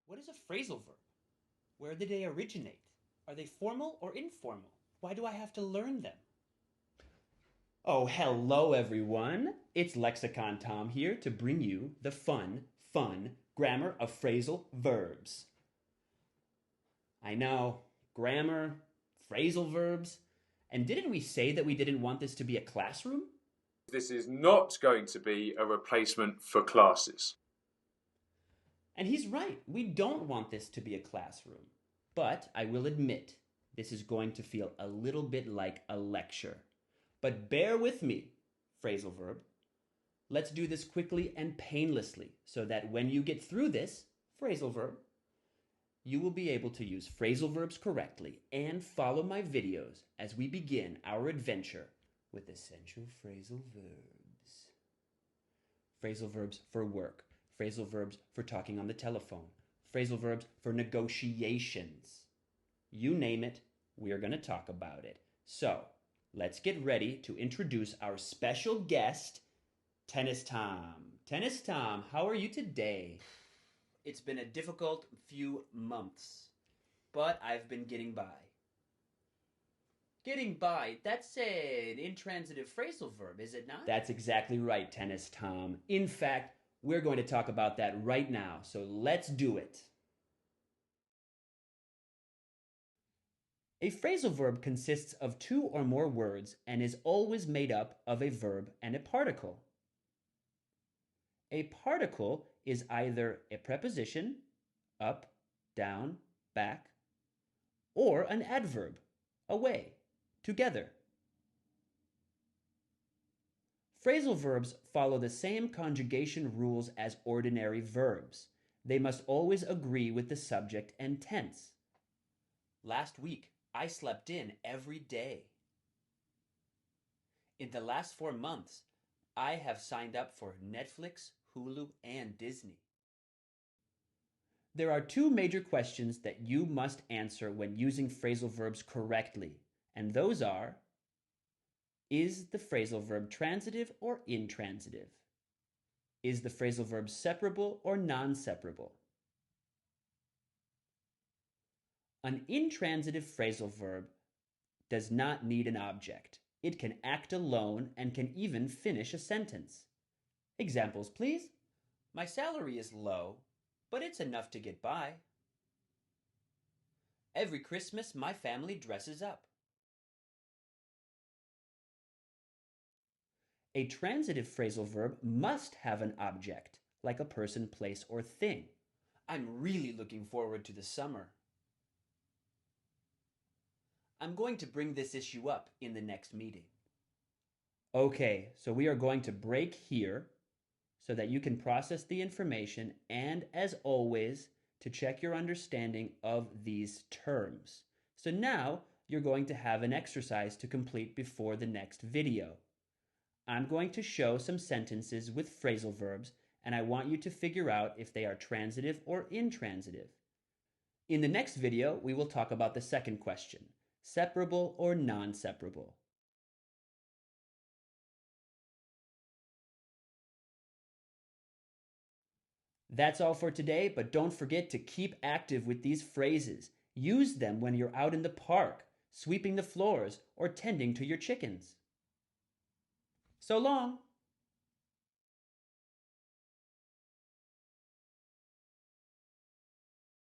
What is a phrasal verb? Where did they originate? Are they formal or informal? Why do I have to learn them? Oh, hello everyone. It's Lexicon Tom here to bring you the fun grammar of phrasal verbs. I know, grammar, phrasal verbs. And didn't we say that we didn't want this to be a classroom? This is not going to be a replacement for classes. And he's right, we don't want this to be a classroom. But I will admit, this is going to feel a little bit like a lecture. But bear with me, phrasal verb. Let's do this quickly and painlessly so that when you get through this phrasal verb, you will be able to use phrasal verbs correctly and follow my videos as we begin our adventure with essential phrasal verbs. Phrasal verbs for work, phrasal verbs for talking on the telephone, phrasal verbs for negotiations. You name it, we're going to talk about it. So, let's get ready to introduce our special guest, Tennis Tom. Tennis Tom, how are you today? It's been a difficult few months, but I've been getting by. Getting by, that's an intransitive phrasal verb, is it not? That's exactly right, Tennis Tom. In fact, we're going to talk about that right now, so let's do it. A phrasal verb consists of two or more words and is always made up of a verb and a particle. A particle is either a preposition, up, down, back, or an adverb, away, together. Phrasal verbs follow the same conjugation rules as ordinary verbs. They must always agree with the subject and tense. Last week, I slept in every day. In the last 4 months, I have signed up for Netflix, Hulu, and Disney. There are two major questions that you must answer when using phrasal verbs correctly, and those are: is the phrasal verb transitive or intransitive? Is the phrasal verb separable or non-separable? An intransitive phrasal verb does not need an object. It can act alone and can even finish a sentence. Examples, please. My salary is low, but it's enough to get by. Every Christmas, my family dresses up. A transitive phrasal verb must have an object, like a person, place, or thing. I'm really looking forward to the summer. I'm going to bring this issue up in the next meeting. Okay, so we are going to break here so that you can process the information and, as always, to check your understanding of these terms. So now you're going to have an exercise to complete before the next video. I'm going to show some sentences with phrasal verbs, and I want you to figure out if they are transitive or intransitive. In the next video, we will talk about the second question: separable or non-separable. That's all for today, but don't forget to keep active with these phrases. Use them when you're out in the park, sweeping the floors, or tending to your chickens. So long!